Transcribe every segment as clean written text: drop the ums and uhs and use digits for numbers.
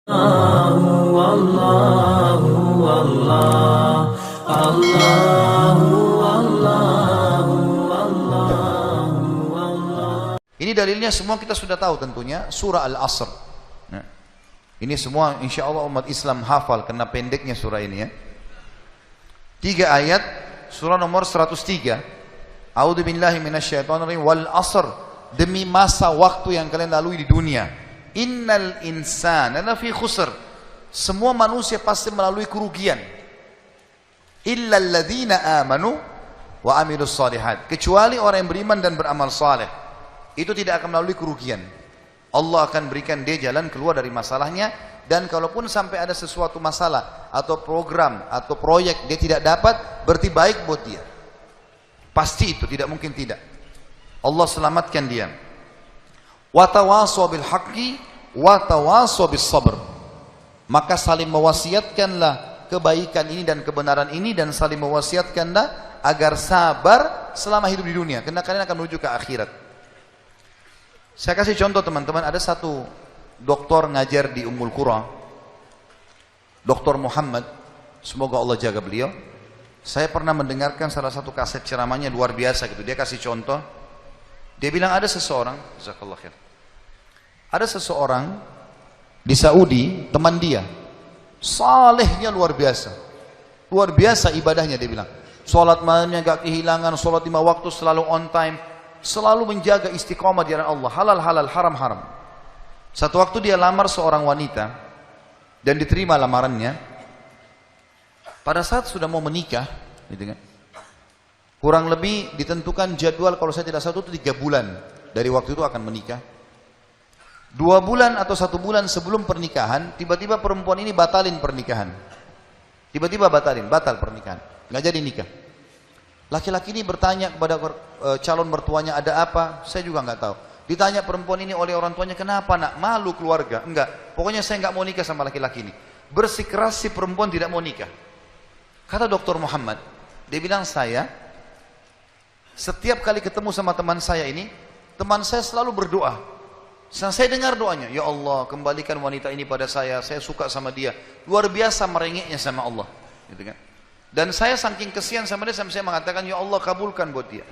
Allahu Allahu Allah Allahu Allahu Allahu Allah. Ini dalilnya semua kita sudah tahu tentunya, surah Al-Asr. Nah, ini semua insya Allah umat Islam hafal karena pendeknya surah ini ya. 3 ayat surah nomor 103. A'udzu billahi minasyaitonir rajim wal asr, demi masa waktu yang kalian lalui di dunia. Innal insana lafi khusr, semua manusia pasti melalui kerugian. Illa alladzina amanu wa amilus solihat, kecuali orang yang beriman dan beramal saleh, itu tidak akan melalui kerugian. Allah akan berikan dia jalan keluar dari masalahnya, dan kalaupun sampai ada sesuatu masalah atau program atau proyek dia tidak dapat, berarti baik buat dia. Pasti itu, tidak mungkin tidak. Allah selamatkan dia. Watawasaw bil haqqi watawasaw bis sabr, maka saling mewasiatkanlah kebaikan ini dan kebenaran ini, dan saling mewasiatkanlah agar sabar selama hidup di dunia, karena kalian akan menuju ke akhirat. Saya kasih contoh teman-teman, ada satu doktor ngajar di Ummul Qura, Dr. Muhammad, semoga Allah jaga beliau. Saya pernah mendengarkan salah satu kaset ceramahnya luar biasa gitu. Dia kasih contoh, dia bilang ada seseorang, jazakallah khair, ada seseorang di Saudi, teman dia, salehnya luar biasa ibadahnya. Dia bilang, sholat malamnya gak kehilangan, sholat 5 waktu selalu on time, selalu menjaga istiqomah di jalan Allah, halal halal, haram haram. Satu waktu dia lamar seorang wanita dan diterima lamarannya. Pada saat sudah mau menikah, gitu kan, kurang lebih ditentukan jadwal, kalau saya tidak salah itu 3 bulan dari waktu itu akan menikah. 2 bulan atau 1 bulan sebelum pernikahan, tiba-tiba perempuan ini batalin pernikahan. Tiba-tiba batal pernikahan, nggak jadi nikah. Laki-laki ini bertanya kepada calon mertuanya, ada apa? Saya juga nggak tahu. Ditanya perempuan ini oleh orang tuanya, kenapa nak? Malu keluarga? Enggak, pokoknya saya nggak mau nikah sama laki-laki ini. Bersikeras si perempuan tidak mau nikah. Kata Dr. Muhammad, dia bilang, saya setiap kali ketemu sama teman saya ini, teman saya selalu berdoa. Saya dengar doanya, ya Allah kembalikan wanita ini pada saya suka sama dia. Luar biasa merengeknya sama Allah, gitu kan. Dan saya saking kesian sama dia, sampai saya mengatakan, ya Allah kabulkan buat dia.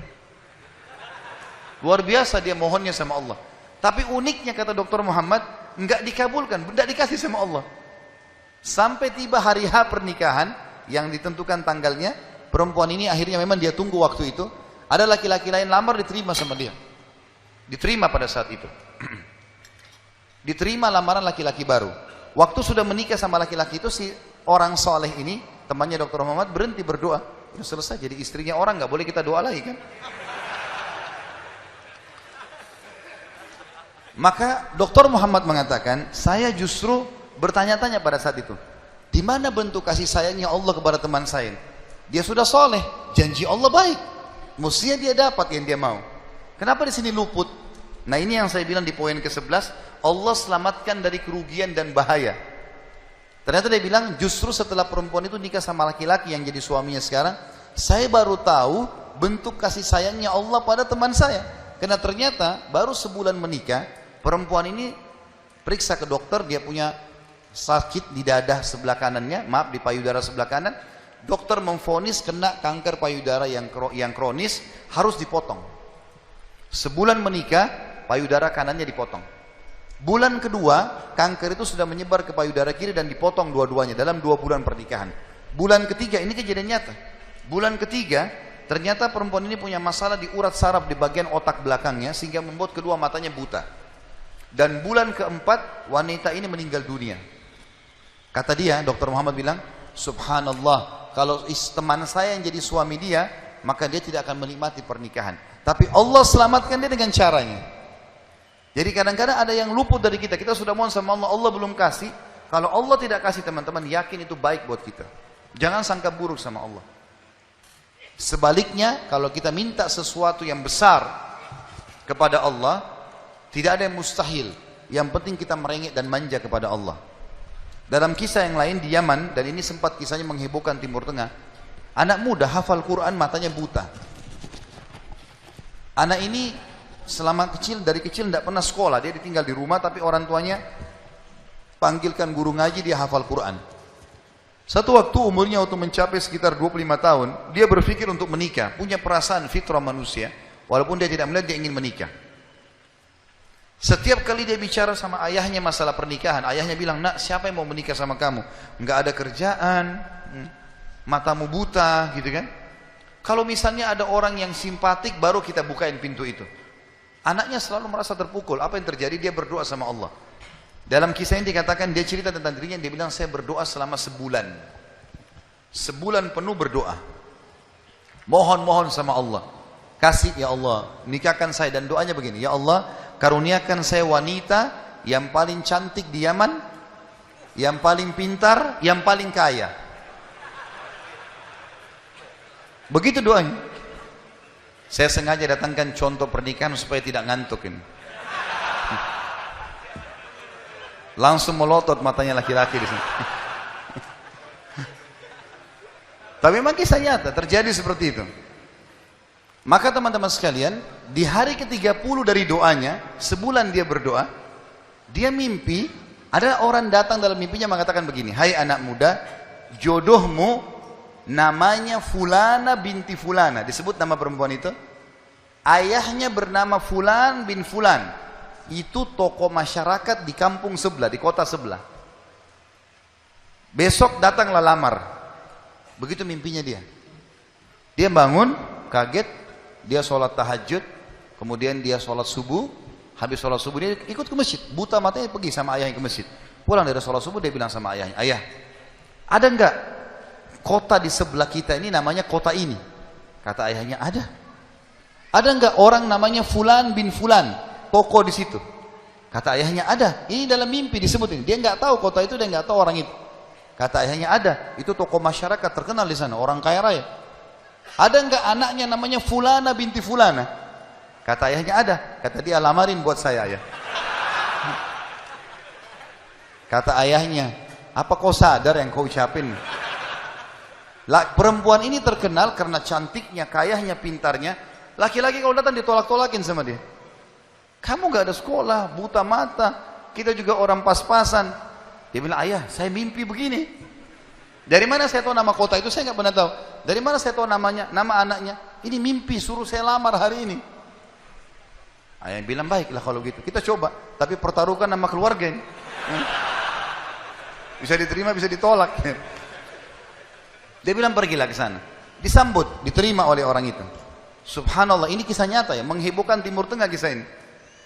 Luar biasa dia mohonnya sama Allah. Tapi uniknya kata Dr. Muhammad, enggak dikabulkan, enggak dikasih sama Allah. Sampai tiba hari H pernikahan yang ditentukan tanggalnya, perempuan ini akhirnya memang dia tunggu waktu itu, ada laki-laki lain lamar, diterima sama dia. Diterima pada saat itu. Diterima lamaran laki-laki baru. Waktu sudah menikah sama laki-laki itu, si orang soleh ini, temannya Dr. Muhammad, berhenti berdoa. Udah selesai, jadi istrinya orang, nggak boleh kita doa lagi kan. Maka Dr. Muhammad mengatakan, saya justru bertanya-tanya pada saat itu, di mana bentuk kasih sayangnya Allah kepada teman saya? Dia sudah soleh, janji Allah baik, mestinya dia dapat yang dia mau. Kenapa di sini luput? Nah ini yang saya bilang di poin ke-11, Allah selamatkan dari kerugian dan bahaya. Ternyata dia bilang, justru setelah perempuan itu nikah sama laki-laki yang jadi suaminya sekarang, saya baru tahu bentuk kasih sayangnya Allah pada teman saya. Karena ternyata baru sebulan menikah, perempuan ini periksa ke dokter, dia punya sakit di dada sebelah kanannya, maaf di payudara sebelah kanan. Dokter memvonis kena kanker payudara yang kronis, harus dipotong. Sebulan menikah, payudara kanannya dipotong. Bulan kedua, kanker itu sudah menyebar ke payudara kiri dan dipotong dua-duanya dalam 2 bulan pernikahan. Bulan ketiga, ini kejadian nyata. Bulan ketiga, ternyata perempuan ini punya masalah di urat saraf di bagian otak belakangnya, sehingga membuat kedua matanya buta. Dan bulan keempat, wanita ini meninggal dunia. Kata dia, Dr. Muhammad bilang, subhanallah, kalau teman saya yang jadi suami dia, maka dia tidak akan menikmati pernikahan. Tapi Allah selamatkan dia dengan caranya. Jadi kadang-kadang ada yang luput dari kita. Kita sudah mohon sama Allah, Allah belum kasih. Kalau Allah tidak kasih, teman-teman, yakin itu baik buat kita. Jangan sangka buruk sama Allah. Sebaliknya, kalau kita minta sesuatu yang besar kepada Allah, tidak ada yang mustahil. Yang penting kita merengek dan manja kepada Allah. Dalam kisah yang lain di Yaman, dan ini sempat kisahnya menghebohkan Timur Tengah, anak muda hafal Quran, matanya buta. Anak ini selama kecil, dari kecil tidak pernah sekolah, dia ditinggal di rumah, tapi orang tuanya panggilkan guru ngaji, dia hafal Quran. Satu waktu umurnya waktu mencapai sekitar 25 tahun, dia berpikir untuk menikah, punya perasaan fitrah manusia, walaupun dia tidak melihat dia ingin menikah. Setiap kali dia bicara sama ayahnya masalah pernikahan, ayahnya bilang, nak siapa yang mau menikah sama kamu? Enggak ada kerjaan, matamu buta gitu kan. Kalau misalnya ada orang yang simpatik baru kita bukain pintu itu. Anaknya selalu merasa terpukul, apa yang terjadi? Dia berdoa sama Allah. Dalam kisah ini dikatakan, dia cerita tentang dirinya, dia bilang saya berdoa selama sebulan. Sebulan penuh berdoa. Mohon-mohon sama Allah. Kasih ya Allah, nikahkan saya. Dan doanya begini, ya Allah, karuniakan saya wanita yang paling cantik di Yaman, yang paling pintar, yang paling kaya. Begitu doanya. Saya sengaja datangkan contoh pernikahan supaya tidak ngantuk ini. Langsung melotot matanya laki-laki di sini. Tapi memang kisah nyata terjadi seperti itu. Maka teman-teman sekalian, di hari ke-30 dari doanya, sebulan dia berdoa, dia mimpi, ada orang datang dalam mimpinya mengatakan begini, hai anak muda, jodohmu namanya Fulana binti Fulana, disebut nama perempuan itu, ayahnya bernama Fulan bin Fulan, itu tokoh masyarakat di kampung sebelah, di kota sebelah. Besok datanglah lamar. Begitu mimpinya dia. Dia bangun, kaget, dia sholat tahajud, kemudian dia sholat subuh, habis sholat subuh dia ikut ke masjid, buta matanya pergi sama ayahnya ke masjid. Pulang dari sholat subuh dia bilang sama ayahnya, ayah, ada enggak kota di sebelah kita ini namanya kota ini? Kata ayahnya, ada. Ada enggak orang namanya Fulan bin Fulan, toko di situ? Kata ayahnya, ada. Ini dalam mimpi disebut ini. Dia enggak tahu kota itu, dia enggak tahu orang itu. Kata ayahnya, ada. Itu toko masyarakat terkenal di sana, orang kaya raya. Ada enggak anaknya namanya Fulana binti Fulana? Kata ayahnya, ada. Kata dia, lamarin buat saya ya. Kata ayahnya, apa kau sadar yang kau ucapin? Perempuan ini terkenal karena cantiknya, kayahnya, pintarnya. Laki-laki kalau datang ditolak-tolakin sama dia. Kamu gak ada sekolah, buta mata, kita juga orang pas-pasan. Dia bilang, ayah, saya mimpi begini. Dari mana saya tahu nama kota itu? Saya nggak pernah tahu. Dari mana saya tahu namanya, nama anaknya? Ini mimpi, suruh saya lamar hari ini. Ayah bilang, baiklah kalau gitu. Kita coba, tapi pertaruhkan nama keluarga ini. Bisa diterima, bisa ditolak. Dia bilang, pergilah ke sana. Disambut, diterima oleh orang itu. Subhanallah, ini kisah nyata ya, menghebohkan Timur Tengah kisah ini.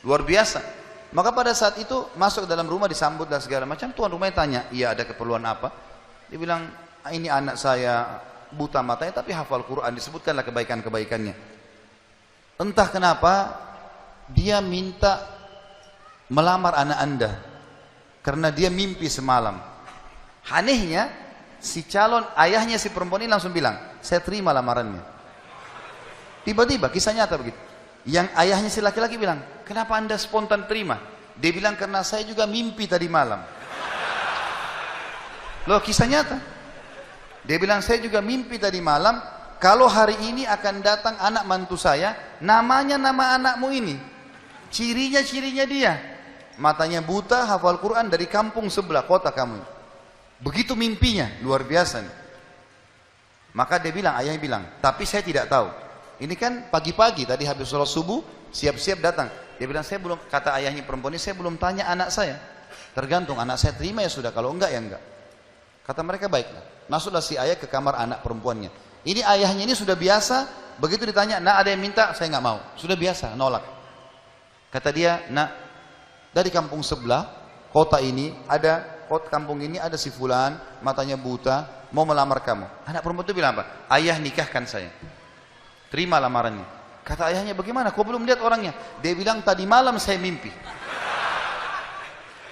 Luar biasa. Maka pada saat itu masuk dalam rumah, disambut dan segala macam. Tuan rumahnya tanya, iya ada keperluan apa? Dia bilang, ini anak saya buta matanya tapi hafal Quran, disebutkanlah kebaikan-kebaikannya. Entah kenapa dia minta melamar anak anda karena dia mimpi semalam. Anehnya si calon ayahnya si perempuan ini langsung bilang, saya terima lamarannya. Tiba-tiba kisah nyata begitu. Yang ayahnya si laki-laki bilang, kenapa anda spontan terima? Dia bilang, karena saya juga mimpi tadi malam. Loh, kisah nyata. Dia bilang, saya juga mimpi tadi malam, kalau hari ini akan datang anak mantu saya, namanya nama anakmu ini. Cirinya dia. Matanya buta, hafal Quran dari kampung sebelah kota kamu. Begitu mimpinya, luar biasa nih. Maka dia bilang, ayahnya bilang, tapi saya tidak tahu. Ini kan pagi-pagi tadi habis sholat subuh, siap-siap datang. Dia bilang, saya belum, kata ayahnya perempuan ini, saya belum tanya anak saya. Tergantung, anak saya terima ya sudah, kalau enggak ya enggak. Kata mereka, baiklah. Masuklah si ayah ke kamar anak perempuannya. Ini ayahnya ini sudah biasa, begitu ditanya, nak ada yang minta, saya nggak mau. Sudah biasa, nolak. Kata dia, nak, dari kampung sebelah, kota ini, kampung ini ada si Fulan, matanya buta, mau melamar kamu. Anak perempuan itu bilang apa? Ayah nikahkan saya. Terima lamarannya. Kata ayahnya, bagaimana? Kau belum lihat orangnya? Dia bilang, tadi malam saya mimpi.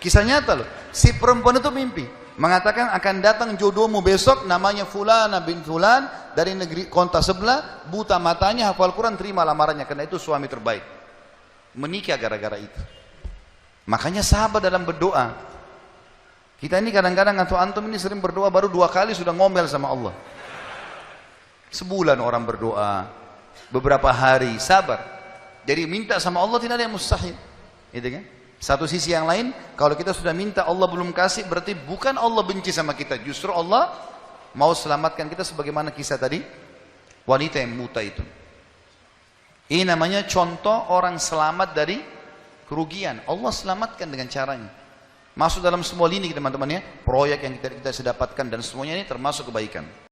Kisah nyata loh. Si perempuan itu mimpi. Mengatakan akan datang jodohmu besok, namanya Fulana bin Fulan, dari negeri kota sebelah, buta matanya, hafal Quran, terima lamarannya, karena itu suami terbaik. Menikah gara-gara itu. Makanya sahabat dalam berdoa. Kita ini kadang-kadang atau antum ini sering berdoa, baru 2 kali sudah ngomel sama Allah. Sebulan orang berdoa, beberapa hari, sabar. Jadi minta sama Allah tidak ada yang mustahil. Gitu kan? Satu sisi yang lain, kalau kita sudah minta Allah belum kasih, berarti bukan Allah benci sama kita, justru Allah mau selamatkan kita, sebagaimana kisah tadi wanita yang buta itu. Ini namanya contoh orang selamat dari kerugian. Allah selamatkan dengan caranya. Masuk dalam semua lini teman-teman ya, proyek yang kita dapatkan dan semuanya ini termasuk kebaikan.